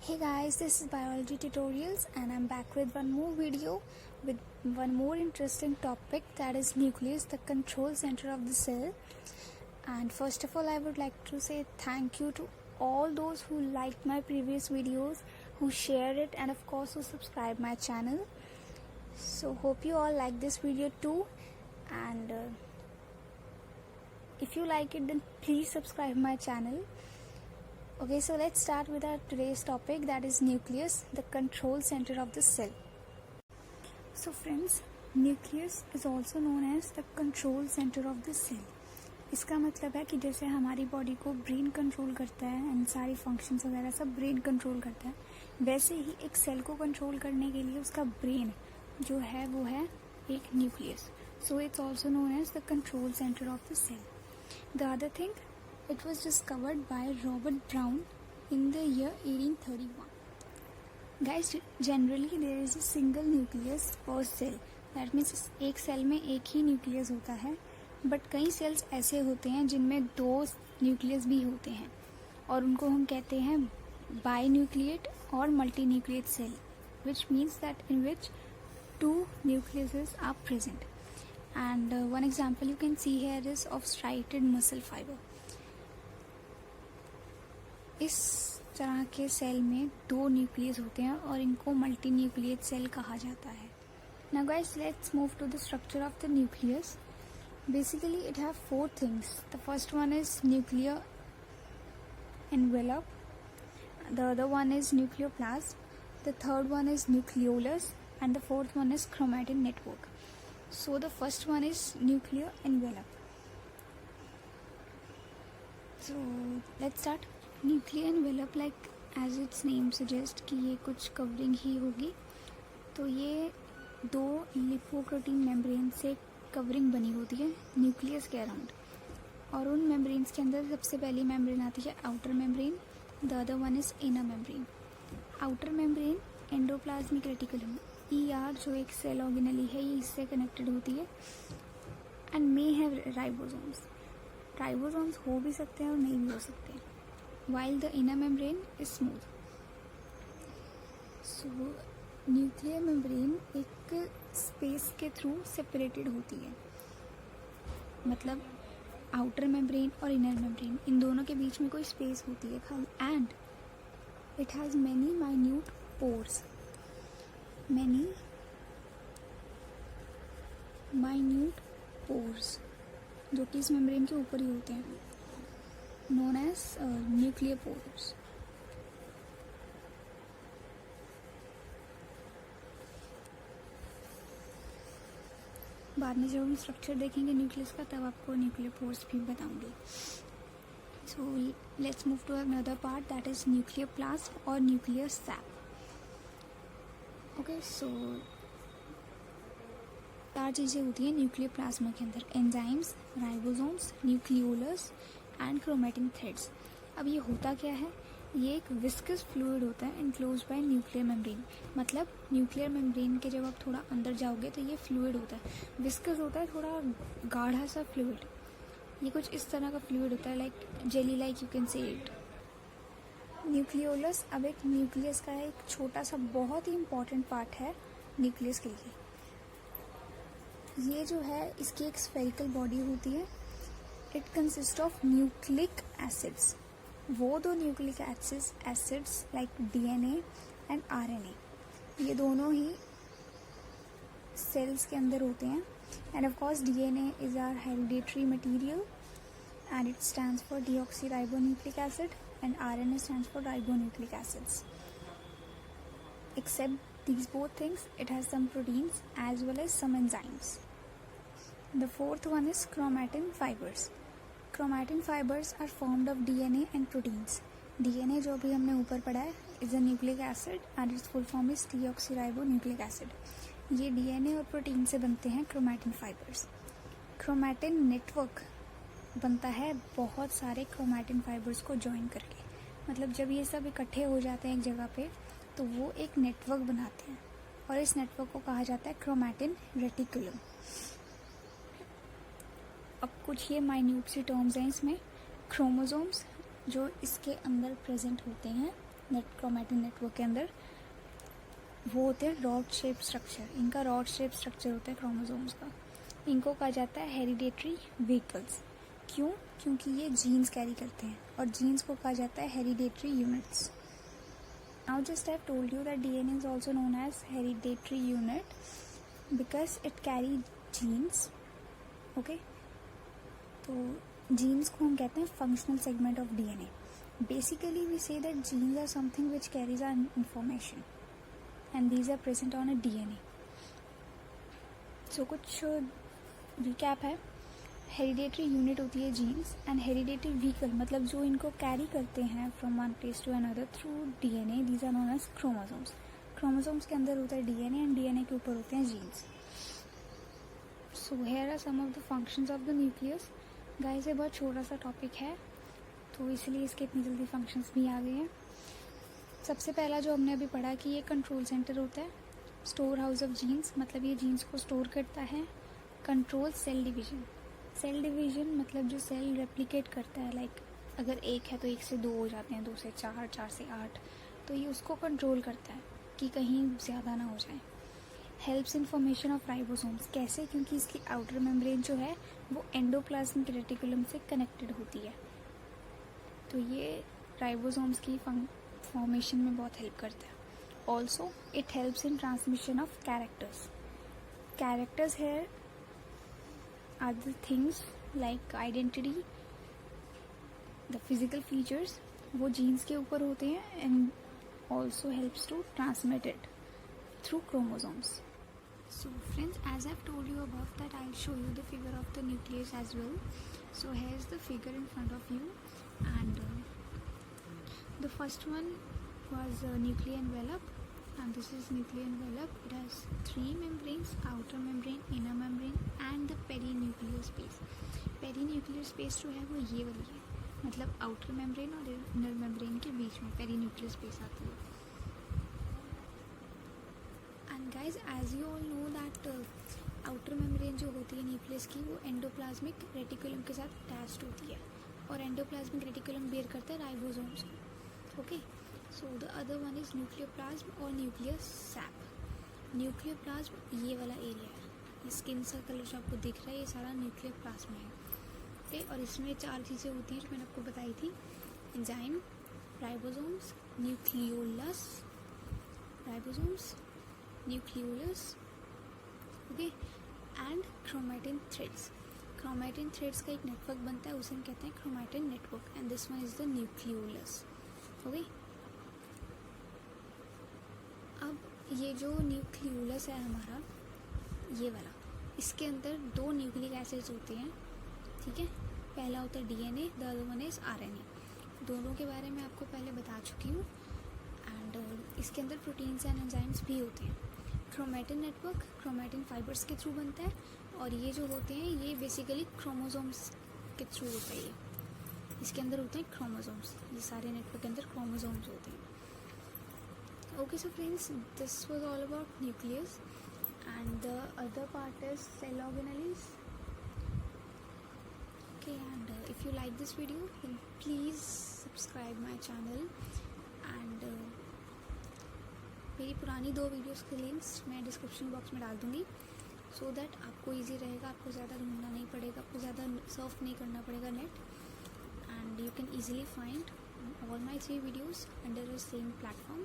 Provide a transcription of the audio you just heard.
Hey guys, this is Biology Tutorials and I'm back with one more video with one more interesting topic, that is nucleus, the control center of the cell. And first of all, I would like to say thank you to all those who liked my previous videos, who shared it, and of course who subscribe my channel. So hope you all like this video too, and if you like it then please subscribe my channel. Okay, so let's start with our today's topic, that is nucleus, the control center of the cell. So friends, nucleus is also known as the control center of the cell. इसका मतलब है कि जैसे हमारी body को brain control करता है and सारी फंक्शंस वगैरह सब ब्रेन कंट्रोल करता है, वैसे ही एक सेल को कंट्रोल करने के लिए उसका ब्रेन जो है वो है एक nucleus. So it's also known as the control centre of the cell. The other thing, it was discovered by Robert Brown in the year 1831. Guys, generally there is a single nucleus per cell. That means एक cell में एक ही nucleus होता है, but कई sales ऐसे होते हैं जिनमें दो न्यूक्लियस भी होते हैं और उनको हम कहते हैं बाइन्यूक्लिएट और multinucleate cell, which means that in which two nucleuses are present. And one example you can see here is of striated muscle fiber. इस तरह के सेल में दो न्यूक्लियस होते हैं और इनको मल्टी न्यूक्लिएट सेल कहा जाता है. Now guys, let's move to the structure of the nucleus. Basically it have four things. The first one is nuclear envelope, the other one is nucleoplasm, the third one is nucleolus, and the fourth one is chromatin network. So the first one is nuclear envelope. So let's start. Nuclear envelope, like as its name suggest कि ये कुछ covering ही होगी, तो ये दो lipoprotein membrane से covering बनी होती है न्यूक्लियस के अराउंड. और उन मेम्ब्रेन्स के अंदर सबसे पहली मेम्ब्रेन आती है outer membrane, the other one is inner membrane. Outer membrane endoplasmic reticulum ER जो एक सेल ऑर्गेनेली है, ये इससे कनेक्टेड होती है and may have ribosomes. Ribosomes हो भी सकते हैं और नहीं भी हो सकते हैं. while the inner membrane is smooth. So nuclear membrane एक स्पेस के थ्रू सेपरेटेड होती है, मतलब आउटर मेम्ब्रेन और इनर मेम्ब्रेन इन दोनों के बीच में कोई स्पेस होती है खाली. And it has many minute pores, many minute pores जो कि इस मेम्ब्रेन के ऊपर ही होते हैं, known as nuclear pores. बाद में जब हम स्ट्रक्चर देखेंगे न्यूक्लियस का तब आपको न्यूक्लियर पोर्स भी बताऊंगी. So let's move to another part, that is nuclear plasm और न्यूक्लियर सैप. ओके, सो चार चीज़ें होती हैं न्यूक्लियर प्लाज्मा के अंदर: enzymes, ribosomes, nucleolus and chromatin threads. अब ये होता क्या है? ये एक विस्कस फ्लूइड होता है एनक्लोज्ड बाय न्यूक्लियर मेम्ब्रेन. मतलब न्यूक्लियर मेम्ब्रेन के जब आप थोड़ा अंदर जाओगे तो ये फ्लूइड होता है, विस्कस होता है, थोड़ा गाढ़ा सा फ्लूइड. ये कुछ इस तरह का फ्लूइड होता है, like jelly like you can say it. Nucleolus अब एक न्यूक्लियस का एक छोटा सा बहुत ही इम्पॉर्टेंट पार्ट है न्यूक्लियस के लिए. ये जो है इसकी एक स्फेरिकल बॉडी होती है. It consist of nucleic acids. वो दो nucleic acids like DNA and RNA, ये दोनों ही सेल्स के अंदर होते हैं. And of course DNA is our hereditary material and it stands for deoxyribonucleic acid and RNA stands for ribonucleic acids. Except these both things, it has some proteins as well as some enzymes. The fourth one is chromatin fibers. Chromatin fibers are formed of DNA and proteins. DNA जो भी हमने ऊपर पढ़ा है is a nucleic acid and its full form is deoxyribonucleic acid. ये DNA और protein से बनते हैं chromatin fibers. Chromatin network बनता है बहुत सारे chromatin fibers को join करके. मतलब जब ये सब इकट्ठे हो जाते हैं एक जगह पे तो वो एक नेटवर्क बनाते हैं और इस नेटवर्क को कहा जाता है chromatin reticulum. अब कुछ ये माइन्यूट सी टर्म्स हैं इसमें. क्रोमोसोम्स जो इसके अंदर प्रेजेंट होते हैं क्रोमैटिन नेटवर्क के अंदर, वो होते हैं रॉड शेप स्ट्रक्चर। इनका रॉड शेप स्ट्रक्चर होता है क्रोमोसोम्स का। इनको कहा जाता है हेरिडेटरी व्हीकल्स। क्यों? क्योंकि ये जीन्स कैरी करते हैं, और जीन्स को कहा जाता है hereditary units. Now just I have told you that DNA is also known as hereditary unit because it carry genes. Okay, तो जीन्स को हम कहते हैं functional segment of DNA. Basically we say that genes are something which carries are information and these are present on a DNA. So कुछ recap है। Hereditary unit होती है jeans, and hereditary vehicle मतलब जो इनको कैरी करते हैं from one place to another through DNA, these are known as chromosomes. Chromosomes के अंदर होता है डीएनए एंड डीएनए के ऊपर होते हैं genes. So here are some of the functions of the nucleus. Guys ये बहुत छोटा सा टॉपिक है, तो इसलिए इसके इतनी जल्दी फंक्शंस भी आ गए हैं। सबसे पहला जो हमने अभी पढ़ा कि ये कंट्रोल सेंटर होता है, स्टोर हाउस ऑफ जीन्स मतलब ये जीन्स को स्टोर करता है। Control cell division. Cell division मतलब जो सेल रेप्लिकेट करता है, लाइक अगर एक है तो एक से दो हो जाते हैं, दो से चार, चार से आठ, तो ये उसको कंट्रोल करता है कि कहीं ज़्यादा ना हो जाए। Helps in formation of ribosomes. कैसे? क्योंकि इसकी आउटर मेम्ब्रेन जो है वो एंडोप्लाज्मिक रेटिकुलम से कनेक्टेड होती है, तो ये राइबोसोम्स की फॉर्मेशन में बहुत हेल्प करता है। Also it helps in transmission of characters. Characters है are the things like identity, the physical features, वो जीन्स के ऊपर होते हैं, and also helps to transmit it through chromosomes. So friends, as I've told you above that I'll show you the figure of the nucleus as well. So here's the figure in front of you, and the first one was nuclear envelope, and this is nuclear envelope. It has three membranes: outer membrane, inner membrane and the perinuclear space. Perinuclear space जो है वो ये वाली है, मतलब outer membrane और inner membrane के बीच में perinuclear space आती है। And guys, as you all know that outer membrane जो होती है न्यूक्लियस की, वो एंडोप्लाज्मिक रेटिकुलम के साथ अटैच्ड होती है, और एंडोप्लाज्मिक रेटिकुलम बेयर करता है राइबोसोम्स को। Okay, so the other one is nucleoplasm और न्यूक्लियर सैप। न्यूक्लियोप्लाज्म ये वाला एरिया है, ये स्किन सा कलर जो आपको दिख रहा है, ये सारा न्यूक्लियोप्लाज्म है। ओके, और इसमें चार चीज़ें होती हैं जो मैंने आपको बताई थी: enzyme, ribosomes, nucleolus, ribosomes, nucleolus, okay, and chromatin threads. Chromatin threads का एक नेटवर्क बनता है, उसे हम कहते हैं chromatin network, and this one is the nucleolus. Okay, अब ये जो न्यूक्लियोलस है हमारा, ये वाला, इसके अंदर दो न्यूक्लिक एसिड्स होते हैं, ठीक है। पहला होता है DNA, the other one is RNA. दोनों के बारे में आपको पहले बता चुकी हूँ, एंड इसके अंदर प्रोटीन्स एंड एंजाइम्स भी होते हैं। क्रोमैटिन नेटवर्क क्रोमैटिन फाइबर्स के थ्रू बनता है, और ये जो होते हैं ये बेसिकली क्रोमोसोम्स के थ्रू होता है। इसके अंदर होते हैं क्रोमोसोम्स, ये सारे नेटवर्क के अंदर क्रोमोसोम्स होते हैं। Okay, so friends, this was all about nucleus, and the other part is cell organelles. Okay, and if you like this video, then please subscribe my channel, and मेरी पुरानी दो videos के links मैं description box में डाल दूँगी, so that आपको easy रहेगा, आपको ज़्यादा ढूंढना नहीं पड़ेगा, आपको ज़्यादा सर्फ नहीं करना पड़ेगा net, and you can easily find all my 3 videos under the same platform.